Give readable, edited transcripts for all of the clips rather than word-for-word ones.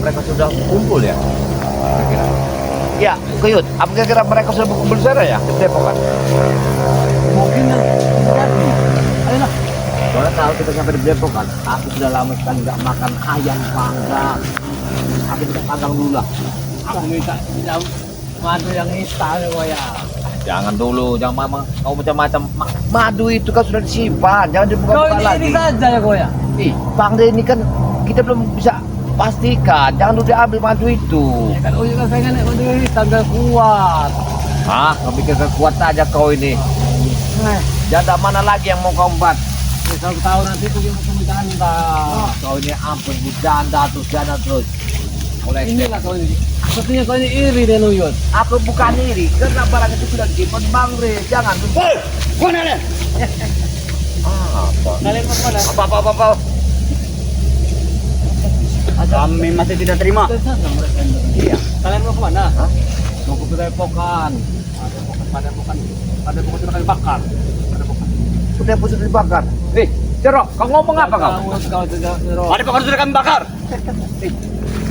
mereka sudah kumpul ya? Kira-kira. Ya, Kuyut, apa kira-kira mereka sudah berkumpul di sana ya? Di Depokan? Mungkin terjadi. Ayolah. Soalnya kalau kita sampai di Depokan, aku sudah lama sekali nggak makan ayam panggang. Aku tidak panggang dulu lah. Aku minta yang madu yang hitam ya. Jangan dulu, jangan mama. Kau macam-macam. Madu itu kan sudah disimpan, jangan Kau dibuka-buka lagi. ini saja ya Goya. Ih, Bang De ini kan kita belum bisa pastikan. Jangan dulu diambil madu itu. Ya kan Uyu kan pengen madu hitam dan kuat. Hah, kau pikir kuat aja kau ini. Janda mana lagi yang mau kau empat? Ya, kalau tahu nanti aku yang mau janda. Kau ini ampun, janda terus. Oleh Inilah kau ini. Sepertinya kau ini iri dan Uyun. aku bukan iri, karena barang itu sudah disimpan Bang Re. Jangan. Hei, mana nih? Apa? Kalian mau kemana? Apa? Kami masih tidak terima. Iya. Kalian mau kemana? Hah? Mau ke Padepokan. Padepokan sudah kali bakar. Padepokan. Sudah pusat dibakar. Cerok, kau ngomong apa kau? Kau tidak Ada pokok sudah kami bakar.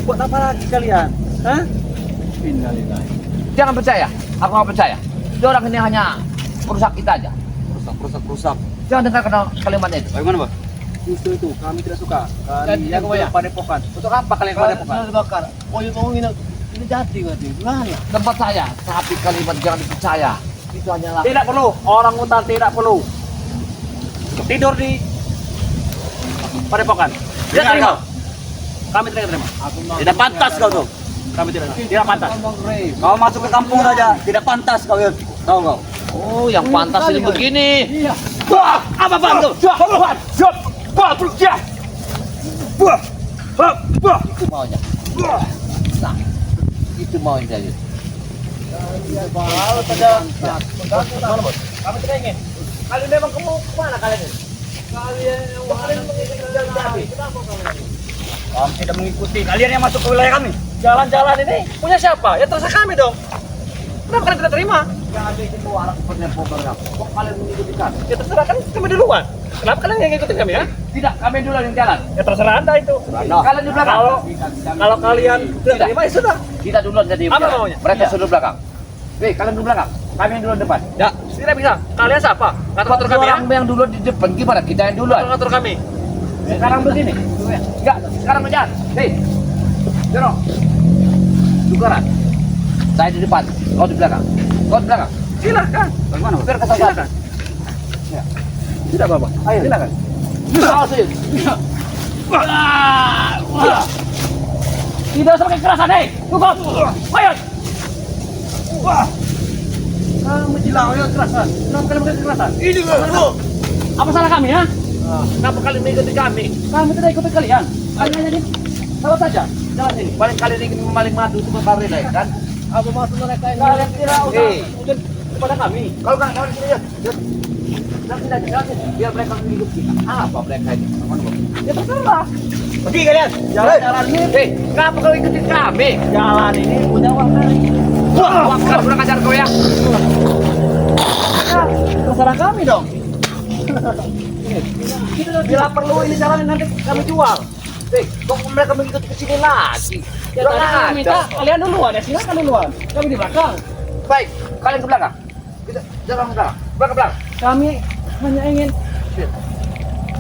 Buat apa lagi kalian? Hah? Innalillahi. Jangan percaya, aku nggak percaya. Dia orang ini hanya merusak kita aja. Rusak. Jangan dengar kalimat itu. Bagaimana, Bang? Justru itu kami tidak suka. Dan Kalian yang ke Padepokan. Untuk apa kalian ke Padepokan? Bakar. Oh, yang mau ini jadi berarti. Gimana? Tempat saya, tapi kalimat jangan dipercaya. Itu hanyalah Tidak perlu. Orang hutan tidak perlu. Tidur di Padepokan. Tidak Dengar terima. kau. Kami tidak terima. Tidak pantas kau tuh. Kami tidak pantas. Kau masuk ke kampung saja, tidak pantas kau ya. Tahu kau? oh yang pantas ini begini. Iya. Wah, apa Bang tuh? Itu maunya. Nah, itu maunya jadi. Kalau saja. Mana bos? Kami tidak ingin. Kalian memang kemana kalian ini? Kalian yang mengikuti jalan. Kenapa kalian ini? Kami tidak mengikuti. Kalian yang masuk ke wilayah kami. Jalan-jalan ini punya siapa? Ya terserah kami dong. Kenapa kalian tidak terima? Kami itu orang Padepokan. Kok kalian mengikuti kami? Ya terserah kan kami duluan. Kenapa kalian yang ngikutin kami ya? Tidak, kami dulu yang jalan. Ya terserah anda itu. Kalian di belakang. Kalau kalian tidak terima ya sudah. Kita duluan jadi Apa jalan. maunya? Mereka Iya. sudah belakang. Kalian dulu belakang. Kami yang duluan depan. Ya tidak bisa. Kalian siapa? Ngatur kami ya? Orang yang duluan di depan gimana? Kita yang duluan. Ngatur kami. Sekarang begini. Enggak, sekarang berjalan. Jero. Tukaran. Saya di depan, kau di belakang. Kau di belakang. Silahkan. Bagaimana, Bang? Biar kesal Silakan. Ya. Tidak apa-apa. Ayo. Silakan. Awas, ayo. Tidak usah pakai kekerasan, hei! Tunggu! Ayo! Kamu bilang, ayo kekerasan. Kenapa kalian pakai kekerasan? Ini bro. Apa salah kami, ya? Kenapa kalian mengikuti kami? Kami tidak ikuti kalian. Kalian hanya di... Salah saja. Jalan sini. Paling kalian ingin memaling madu itu kemarin ya kan? Apa maksud mereka ini? Kalian tidak usah ujung kepada kami. Kalau kan kalian sini, Jod. Nanti aja jelasin, biar mereka mengikut kita. Apa mereka ini? Ya terserah. Pergi kalian. Jalan-jalan ini. Kenapa kau ikutin kami? Jalan ini punya warna. Wah, kurang ajar kau ya. Terserah kami dong. Bila perlu ini jalan nanti kami jual. Kok mereka mengikuti ke sini lagi? Ya tadi kami minta kalian duluan ya, silakan duluan. Kami di belakang. Baik, kalian ke belakang. Kita jalan ke belakang. Belakang. Kami hanya ingin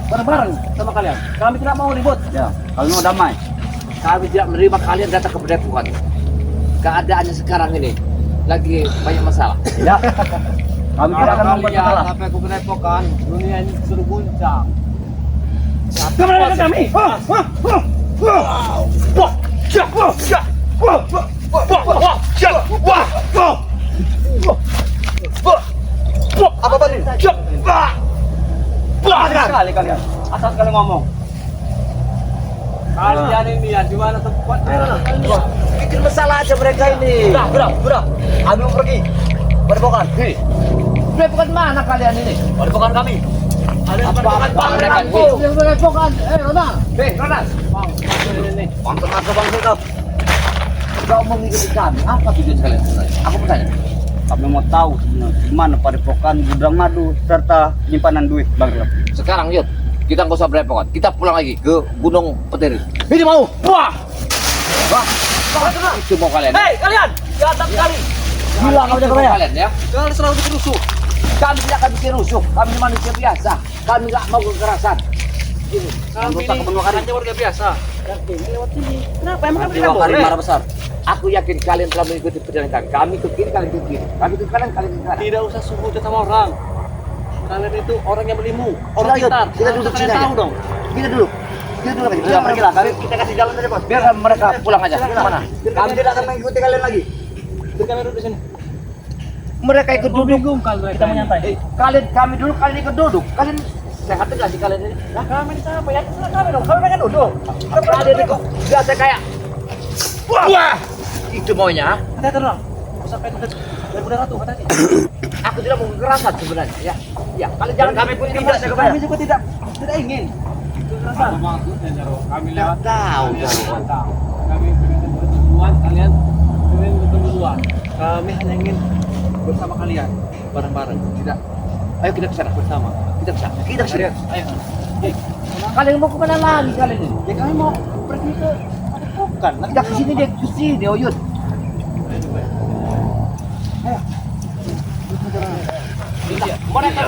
bareng-bareng sama kalian. Kami tidak mau ribut. Ya, kalau mau damai. Kami tidak menerima kalian datang ke Padepokan. Keadaannya sekarang ini lagi banyak masalah. Ya. Kami tidak akan membuat masalah. Sampai ke Padepokan, dunia ini sudah guncang. Kemana dengan kami? Apa tadi? Sekali kalian. Asal kalian ngomong. Kalian ini ya di mana tempatnya? Bikin masalah aja mereka ini. Sudah. Ambil pergi. Padepokan. Padepokan mana kalian ini? Padepokan kami. Apa mereka ini? Yang Padepokan, Rona. Ronas. Bang, ini. Mantap Bang Sikap. Kau mau mengikuti kami? Apa tujuan kalian sebenarnya? Aku bertanya. Kami mau tahu sebenarnya di mana Padepokan gudang madu serta penyimpanan duit Bang Sikap. Sekarang yuk, kita nggak usah Padepokan. Kita pulang lagi ke Gunung Petiri. Ini mau? Wah! Wah, itu mau kalian. Hei, kalian! Jahat sekali. Gila kamu jaga kalian ya. Kalian selalu bikin rusuh. Kami tidak akan bikin rusuh. Kami manusia biasa. Kami nggak mau kekerasan. Gini, Kami ini hanya warga biasa. Ini lewat sini. Kenapa? Emang kami tidak Dua kali boleh? marah besar. aku yakin kalian telah mengikuti perjalanan kami ke kiri, kalian ke kiri. Kami ke kanan, kalian ke kanan. Tidak usah sujud sama orang. Kalian itu orang yang berilmu, orang Sudah, yuk, pintar. kita duduk Kalian sini tahu aja. dong. Kita dulu. Kita dulu aja. Ya, pergilah. Kita kasih jalan aja, Bos. Biar mereka pulang aja. Mana? Kami tidak akan mengikuti kalian lagi. Biar kalian duduk di sini. Mereka ikut duduk. Kita menyantai. Kalian, kami dulu, kalian ikut duduk. Kalian sehat enggak sih kalian ini? Nah, kami ini apa ya? Terserah kami dong. Kami pengen duduk. Kalian itu biasa kayak wah. Itu maunya. Hati-hati dong. Usah kayak itu. Udara tuh, hati-hati. Aku tidak mau kekerasan sebenarnya. Ya, ya. Kalian jangan Kami pun tidak, saya Kami juga tidak ingin. Kekerasan. Kami Nggak tahu. Kami berdua, kalian berdua. Kami hanya ingin bersama kalian, bareng-bareng. Tidak. Ayo kita ke sana Bersama. Kita ke sana. Kita ke sana. Ayo. Kalian mau kemana lagi kalian ini? Ya kami mau pergi ke Padepokan. Kita ke sini deh, ke sini, Oyun. Mereka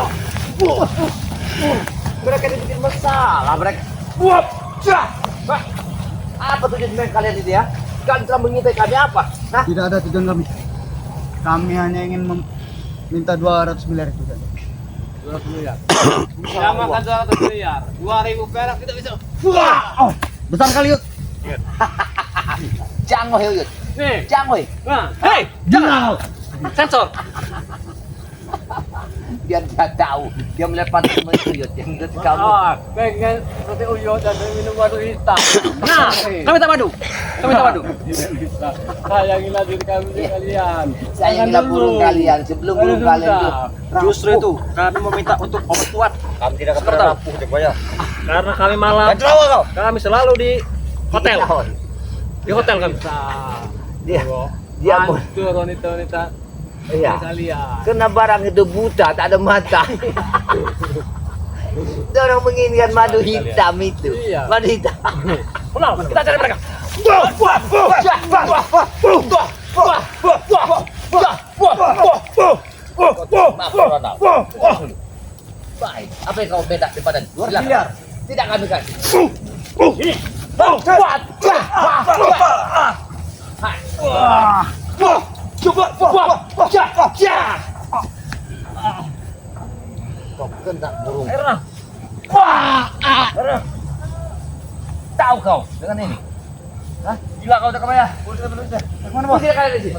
mereka dibikin masalah mereka. Apa tujuan mereka kalian itu ya? Kalian telah mengintai kami apa? Hah? Tidak ada tujuan kami. Kami hanya ingin minta 200 miliar itu saja. 200 miliar. Kita makan 200 miliar. 2.000 perak kita bisa. Oh, Besar kali, Yud. jangoy Oyun. Nih. Jangoy. Nah, Hei, jangan. Sensor. Biar dia tahu. Dia melihat teman itu Oyun yang udah kamu. pengen seperti Uyut dan minum madu hitam. Nah, kami tak madu. Kami tak madu. Tidak bisa. Sayangilah diri kami kalian. Sayangilah burung kalian sebelum burung kalian itu. Justru itu, kami meminta untuk obat kuat. Kami tidak akan Sebentar. pernah rapuh, Jagoya. Karena kami malam, Dan ceroboh kau. kami selalu di hotel. Di hotel kami. Dia dia mau. Hancur wanita-wanita Iya. kalian. Kena barang itu buta, tak ada mata. Orang menginginkan madu hitam itu. Iya. Madu hitam. Pulang, kita cari mereka. Baik, apa yang kau beda daripada 2 miliar. Tidak kami kan. Kau kena burung. Erna, Tahu kau dengan ini? Hah? gila kau udah kemana? Mana bos? Tidak kalian di sini.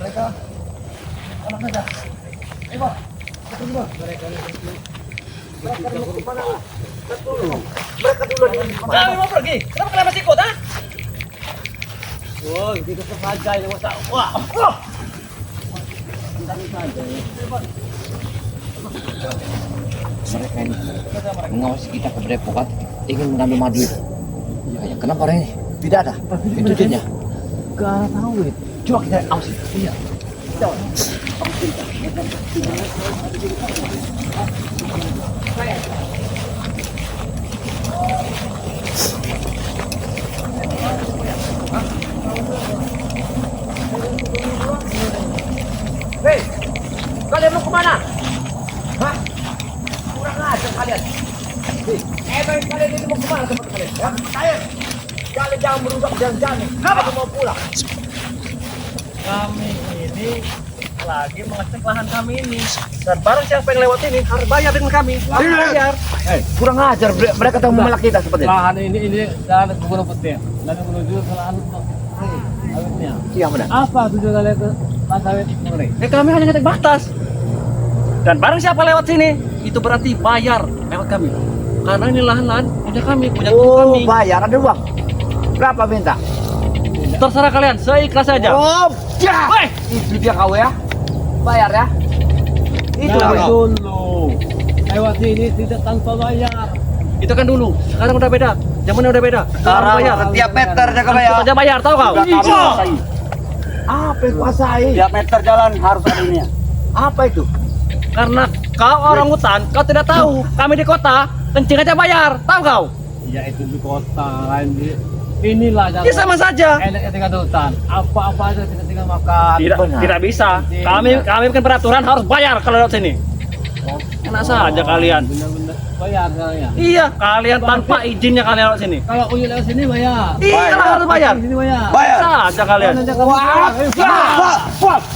Mereka dulu di Kami mau pergi. Kenapa kalian masih ikut, ha? Oh, kita saja ini masa. Wah. mereka ini mengawasi kita ke Padepokan ingin mengambil madu itu. Ya, kenapa orang ini? Tidak ada. Itu tujuannya. Ke arah sawit. Coba kita awasi. Iya. Hei, kalian mau kemana? Hah? Kurang ajar kalian. Hei, emang kalian ini mau kemana teman kalian? Ya, kalian jangan merubah jalan-jalan. Kalian mau pulang. Kami ini lagi mengecek lahan kami ini. Dan barang siapa yang lewat ini harus bayar dengan kami. Bayar. Kurang ajar mereka telah memelak kita seperti ini. Lahan ini lahan Gunung Putih. Dan menuju ke lahan sawitnya. Iya benar. Apa tujuan kalian ke lahan sawit Murni? Kami hanya ngecek batas. Dan barang siapa lewat sini, itu berarti bayar lewat kami. Karena ini lahan-lahan punya kami, punya guru Oh, kami. bayar ada uang. Berapa minta? Terserah kalian, seikhlas saja. Oh, ya. Woi, Itu dia kau ya. Bayar ya. Itu Nah, dia. dulu. Lewat sini tidak tanpa bayar. itu kan dulu. Sekarang udah beda. Zamannya udah beda. Sekarang bayar. Setiap meter, Jagoya. Saja bayar, tahu kau? Sudah kami kuasai. Apa yang kuasai? Setiap meter jalan harus ada ini. Apa itu? Karena kau orang hutan, kau tidak tahu. Kami di kota, kencing aja bayar, tahu kau? Ya itu di kota, lain di Inilah cara. Ya sama saja. Enak tinggal di hutan. Apa-apa aja kita tinggal makan. Tidak bisa. Kami bikin peraturan harus bayar kalau lewat sini. Enak saja kalian. Bener-bener bayar kalian. Iya, kalian tanpa izinnya kalian lewat sini. Kalau Uyut lewat sini bayar. Iya, harus bayar. Di sini bayar. Bayar. Saja kalian. Jangan kamu.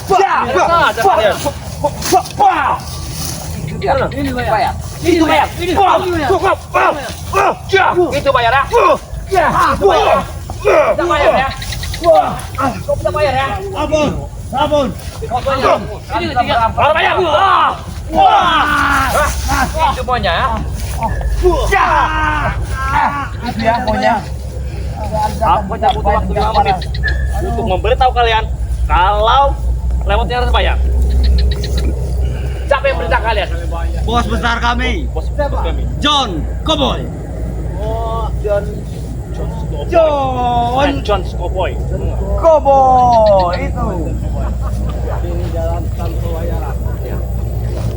Saja kalian. Ini bayar. Itu bayar. Ini bayar. Itu bayar ya. Itu bayar. Kita bayar ya. Kau kita bayar ya. Sabun. Ini tiga. Harus bayar. Itu maunya ya. Itu ya pokoknya. Aku butuh waktu 5 menit untuk memberitahu kalian kalau lewatnya harus bayar. Siapa yang perintah kalian? Bos besar kami. Bos kami. John Cowboy. John Cowboy. Cowboy itu. Ini jalan tanpa bayaran.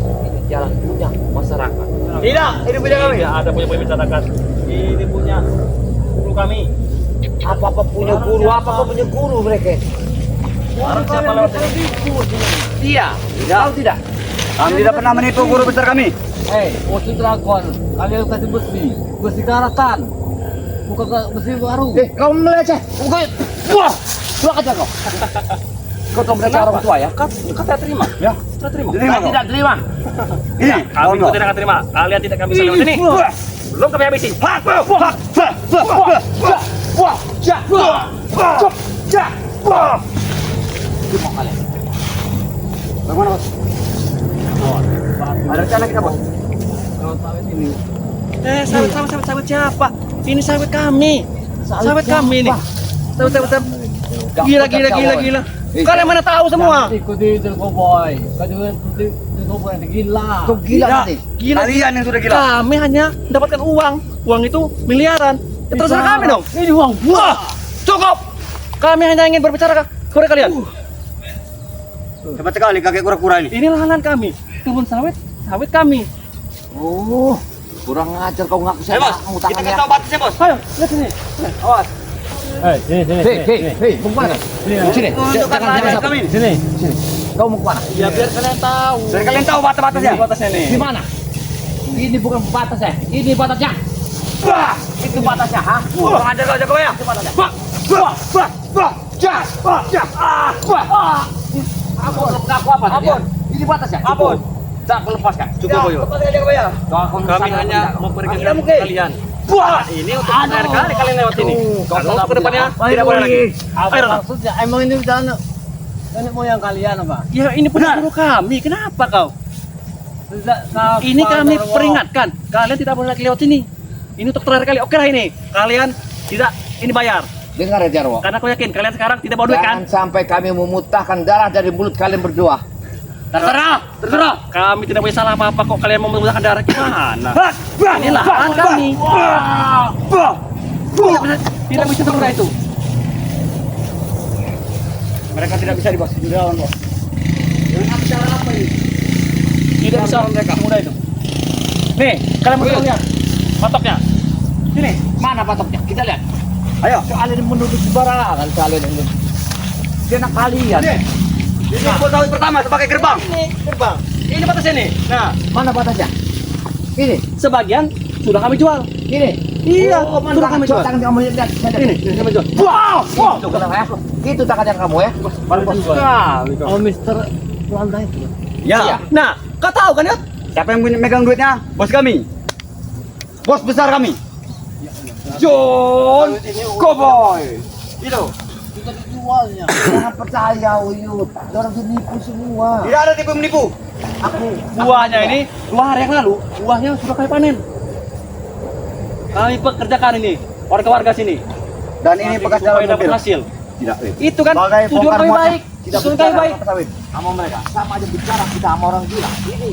Ini jalan punya masyarakat. Tidak, ini punya kami. Tidak ada punya masyarakat. Ini punya guru kami. Apa punya guru? Apa punya guru mereka? Barang siapa lewat sini? Iya. Tahu tidak? Kami tidak pernah menipu guru besar kami. Bos Dragon, kalian kasih besi karatan. Bukan ke besi baru. Kau meleceh. Wah, dua aja kau. Kau tahu meleceh orang tua ya? Kata terima. Ya. Tidak terima. Terima Saya kau. tidak terima. Ini. Kami juga tidak akan terima. Kalian tidak akan bisa lewat sini. Belum kami habisi. Bagaimana bos? Ada rencana kita bos? Kalau sawit ini. Sawit siapa? Ini sawit kami. Sawit kami ini. Sawit. Gila. Kalian mana tahu semua? Ikuti itu cowboy. Kau juga ikuti itu cowboy yang gila. Kau gila nanti. Gila. Kalian yang sudah gila. Kami hanya mendapatkan uang. Uang itu miliaran. Ya, terserah kami dong. Ini uang gua. Cukup. Kami hanya ingin berbicara kepada kalian. Cepat sekali kakek kura-kura ini. Ini lahan kami. Kebun sawit kami. Oh, kurang ngajar kau ngaku saya. Kamu Kita tangannya. kasih obatnya bos. Ayo, lihat sini. Awas. Hei, mau kemana? Sini. Untuk Jangan kami. Sini. Kau mau kemana? Ya biar kalian tahu. Biar kalian tahu batas-batasnya. Ini batasnya nih. Di mana? Ini bukan batas ya. Ini batasnya. Wah, itu batasnya, ha? Kurang ajar kau Jokowi ya. Itu batasnya. Aku ngaku apa tadi? Ampun. Ini batasnya. Ampun. Tak aku lepaskan. Cukup Boyo. Lepas aja Jokowi ya. Kami hanya memperkenalkan mungkin. kalian. Wah, Ini untuk terakhir kali kalian lewat sini. Kalau untuk kedepannya tidak boleh lagi. Apa Ayo, maksudnya? Emang ini jalan nenek moyang kalian apa? Ya ini punya guru kami. Kenapa kau? Ini kami peringatkan. Kalian tidak boleh lagi lewat sini. Ini untuk terakhir kali. Oke lah ini. Kalian tidak ini bayar. dengar ya Jarwo. Karena aku yakin kalian sekarang tidak bawa duit kan? Jangan sampai kami memuntahkan darah dari mulut kalian berdua. Terserah. Kami tidak boleh salah apa-apa kok kalian mau menggunakan darah gimana? Ini lahan kami. Tidak bisa semudah itu. Mereka tidak bisa dibos. Dilawan bos. Dengan cara apa ini? Tidak bisa mereka semudah itu. Nih, kalian mau lihat patoknya. Sini, mana patoknya? Kita lihat. Ayo. Kalian menuduh sembarangan kalian ini. Kena kalian. Ini bos sawit pertama sebagai gerbang. Ini gerbang. Ini batasnya nih. Nah, Mana batasnya? Ini, sebagian sudah kami jual. ini. Iya, Oh, mana sudah kami jual. tangan kamu lihat. Ini kami jual. Wow, itu tangan ya. Itu tangan yang kamu ya. Bagus sekali. Oh, Mister Belanda itu. Ya. Iya. Nah, kau tahu kan ya? Siapa yang punya megang duitnya? Bos kami. Bos besar kami. John Cowboy. Itu. Kita dijualnya. Jangan percaya Uyut. Orang ditipu semua. Tidak ada tipu menipu. Aku Buahnya ini 2 hari yang lalu, buahnya sudah kami panen. Kami pekerjakan ini, warga-warga sini. Dan ini bekas supaya dalam dapat mobil. hasil. Tidak. Itu kan Sebagai tujuan bongkar kami muatnya. baik. Tidak Tujuan kami bicara baik. kelapa sawit. sama mereka sama aja bicara kita sama orang gila. Ini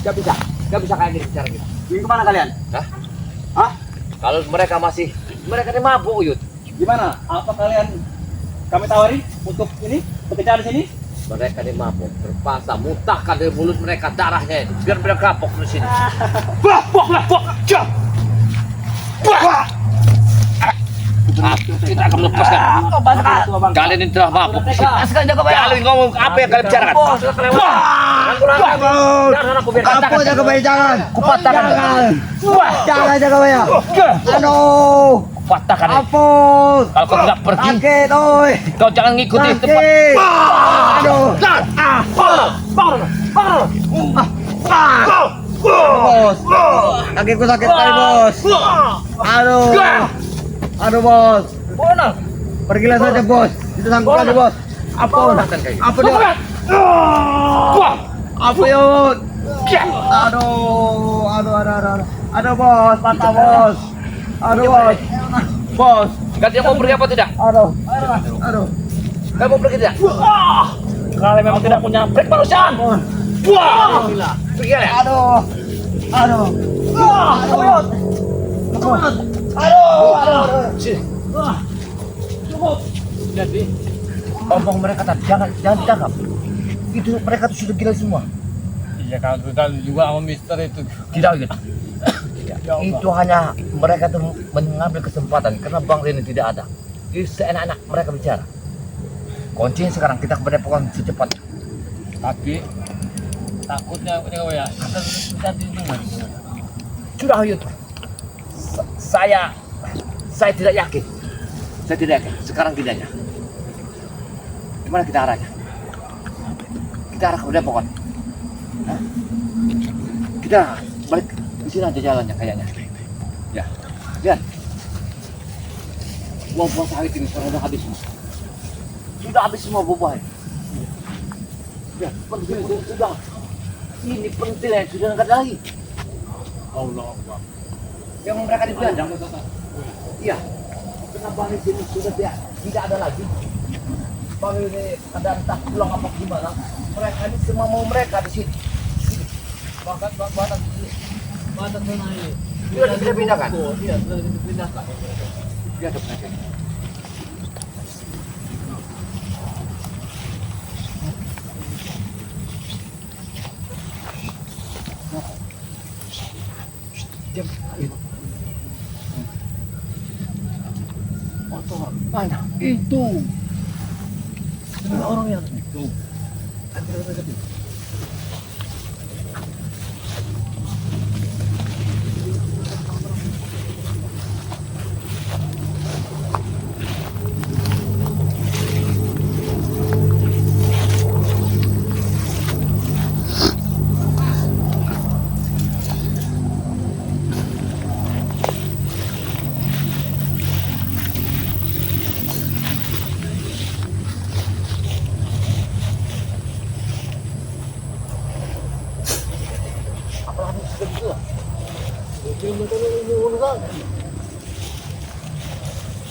nggak bisa kayak gini bicara kita. Ingin kemana kalian? Hah? Hah? Kalau mereka ini mabuk Uyut. Gimana? Apa kalian kami tawari untuk ini bekerja di sini? Mereka ini mabuk, terpaksa muntahkan dari mulut mereka darahnya itu biar mereka kapok di sini. Kita akan melepaskan. Kalian ini telah mabuk. Sekarang jaga bayar. Kalian ngomong apa yang kalian bicarakan? Apa jaga bayar jangan. Kupatahkan. Jangan jaga bayar. Aduh. Patahkan. Ampun. Kalau kau tidak pergi, Sakit, oi. kau jangan ngikuti tempat. Sakit. Aduh. Bos. Kakiku sakit sekali, Bos. Aduh. Aduh, Bos. Pergilah saja, Bos. Itu sanggup saja, Bos. Ampun. Apa dia? Apa ya, Bos? Aduh, Bos. Patah, Bos. Aduh, Bos. Bos. Kalian mau pergi apa tidak? Aduh. Kalian mau pergi tidak? Kalian memang tidak punya break barusan. Pergi ya. Aduh. Jadi, omong mereka tadi jangan ditangkap. Itu mereka tuh sudah gila semua. Iya kan juga sama Mister itu. Tidak gitu. Itu hanya mereka tuh mengambil kesempatan karena Bang Rene tidak ada. Jadi seenak-enak mereka bicara. Kuncinya sekarang kita ke Padepokan secepatnya. Tapi takutnya ya. Sudah ayo tuh. Saya tidak yakin. Saya tidak yakin. Sekarang tidaknya. Gimana kita arahnya? Kita arah ke Padepokan. Hah? Kita balik di sini aja jalannya kayaknya. Ya, lihat. Buah-buah sawit ini sudah habis semua. Sudah habis semua buah. Ya, pentil sudah. Ini pentil yang sudah nggak ada lagi. Allah Akbar. Yang mereka dibilang. Iya. Kenapa di sini sudah tidak ada lagi? Bang ini ada entah pulang apa gimana? Mereka ini semua mau mereka di sini. Bahkan batas ini. Batas sana ini. Sudah bisa pindahkan. Iya, sudah dipindahkan. Dia ada mereka. Diam. Mana? Itu. Ada orang yang itu.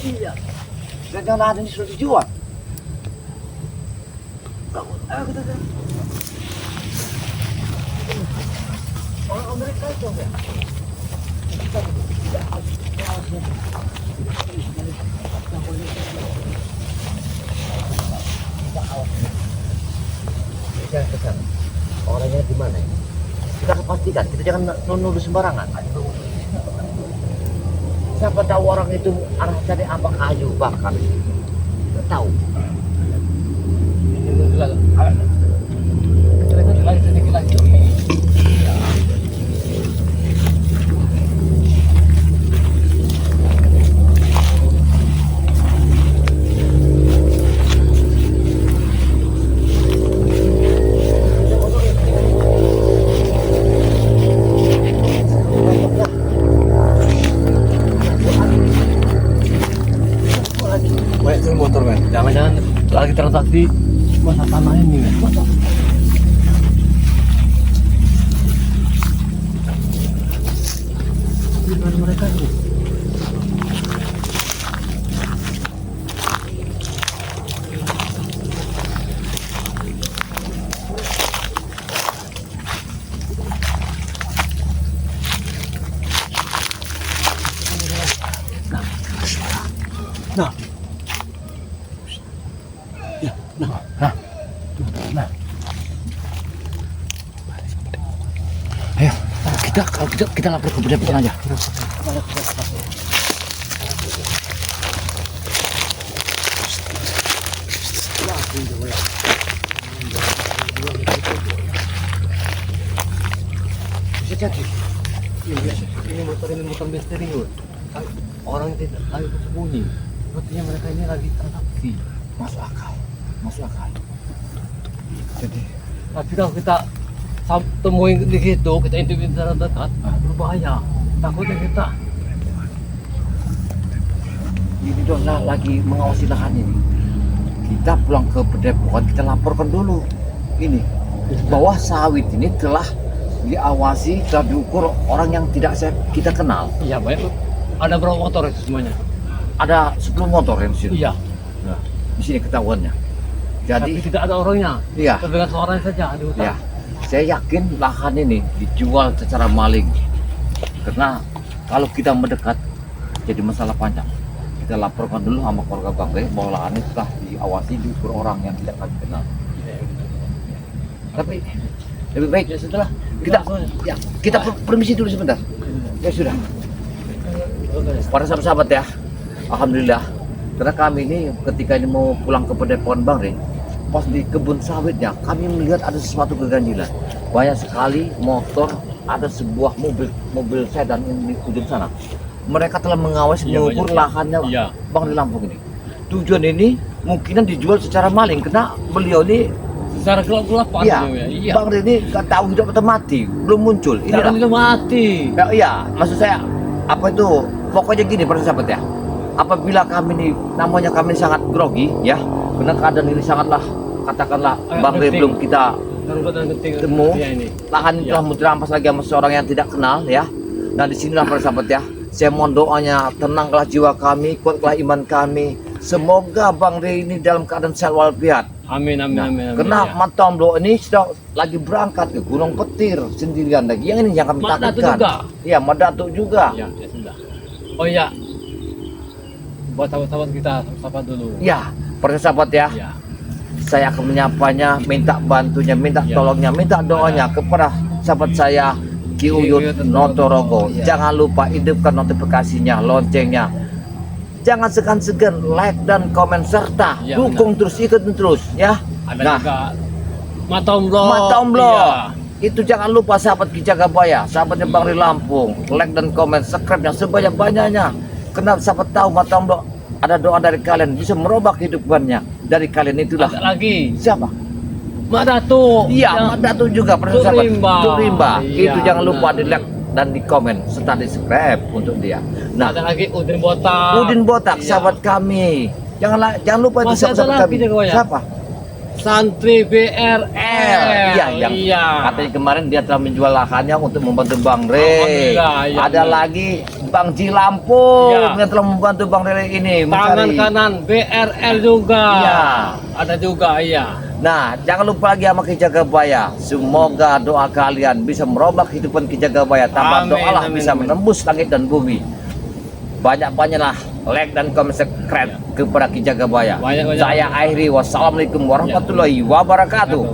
Iya. Dan yang lain ini sudah dijual. Ayo kita. Orang mereka itu ya. Jangan ke sana. Orangnya di mana ini? Kita harus pastikan, kita jangan nuduh sembarangan. Siapa tahu orang itu arah cari apa kayu bakar. Kita tahu. Sedikit lagi. Motor men, jangan-jangan lagi terletak di masa tanah ini men. Gimana mereka ini? Nah. Ayo, kita lapor ke Padepokan aja. Bisa jadi. Ini motor misterius. Orang yang tidak lagi bersembunyi. Sepertinya mereka ini lagi transaksi. Masuk akal. Masuk akal. Jadi, tapi kalau kita temuin di situ, kita intipin secara dekat, berbahaya. Takutnya kita. Ini Dona lagi mengawasi lahan ini. Kita pulang ke Padepokan, kita laporkan dulu ini bahwa sawit ini telah diawasi, telah diukur orang yang tidak kita kenal. Iya, baik. Ada berapa motor itu semuanya? Ada 10 motor yang di sini. Iya. Nah, di sini ketahuannya. Jadi, Tapi tidak ada orangnya. iya, Terdengar suaranya saja di hutan. ya, saya yakin lahan ini dijual secara maling. Karena kalau kita mendekat, jadi masalah panjang. Kita laporkan dulu sama keluarga Bang Rey bahwa lahan ini telah diawasi diukur orang yang tidak kami kenal. Tapi lebih baik Ya setelah kita permisi dulu sebentar. Ya sudah. Para sahabat-sahabat ya, alhamdulillah. Karena kami ini ketika ini mau pulang ke Padepokan Bang Rey, pas di kebun sawitnya kami melihat ada sesuatu keganjilan. Banyak sekali motor, ada sebuah mobil sedan yang di ujung sana. Mereka telah mengawasi Iya, mengukur banyak, ya. lahannya Iya. Bang di Lampung ini. Tujuan ini mungkinan dijual secara maling karena beliau ini secara gelap-gelapan. iya, Iya. Bang Rey ini nggak tahu hidup atau mati, belum muncul. Ini Tidak akan mati. ya, iya, maksud saya apa itu? Pokoknya gini para sahabat ya. Apabila kami ini namanya kami sangat grogi ya, karena keadaan ini sangatlah katakanlah Bang Rey genting. belum kita Darurat dan genting. temu, Iya ini. lahan Iya. telah mau dirampas lagi sama seorang yang tidak kenal ya. Nah disinilah para sahabat ya, saya mohon doanya, tenanglah jiwa kami, kuatlah iman kami. Semoga Bang Rey ini dalam keadaan sehat walafiat. Amin, amin, Nah, amin, amin. karena Ya. Matomblo ini sudah lagi berangkat ke Gunung Petir sendirian lagi. Yang ini yang kami Mak Datuk takutkan. juga. Iya, Mak Datuk juga. Ya, ya sudah. Oh iya. Buat sahabat-sahabat kita sapa dulu. Ya, para sahabat ya, Ya. saya akan menyapanya, minta bantunya, minta Ya. tolongnya, minta doanya kepada sahabat saya Ki Uyut Notorogo. Ya. Jangan lupa hidupkan notifikasinya, loncengnya. Jangan segan-segan like dan komen serta Ya, dukung terus, ikutin terus ya. Ada Nah, juga Matomblo. Matomblo. Iya. Itu jangan lupa sahabat Ki Jagabaya, sahabatnya Bang Rey Lampung, like dan komen, subscribe yang sebanyak-banyaknya. Kenapa sahabat tahu Matomblo ada doa dari kalian bisa merubah kehidupannya. Dari kalian itulah. Ada lagi. Siapa? Mak Datuk. Iya, Yang- Mak Datuk juga para Duk sahabat. Rimba. Duk Rimba. Iya, Itu jangan lupa benar. di like dan di komen serta di subscribe untuk dia. Nah, Ada lagi Udin Botak. Udin Botak, Iya. sahabat kami. Jangan lupa itu Masih ada sahabat lagi kami. deh, Goya. Siapa? Santri BRL. Iya, yang Iya. katanya kemarin dia telah menjual lahannya untuk membantu Bang Rey. Alhamdulillah, iya, Ada benar. lagi Bang Ji Lampung Iya. yang telah membantu Bang Rey ini Tangan mencari. kanan BRL juga. Iya. Ada juga, iya. Nah, jangan lupa lagi sama Ki Jagabaya. Semoga doa kalian bisa merubah kehidupan Ki Jagabaya. Tambah Amin, doalah amin, bisa amin. menembus langit dan bumi. Banyak-banyaklah like dan komen subscribe kepada Ki Jagabaya. Banyak-banyak. Saya akhiri, wassalamualaikum warahmatullahi wabarakatuh.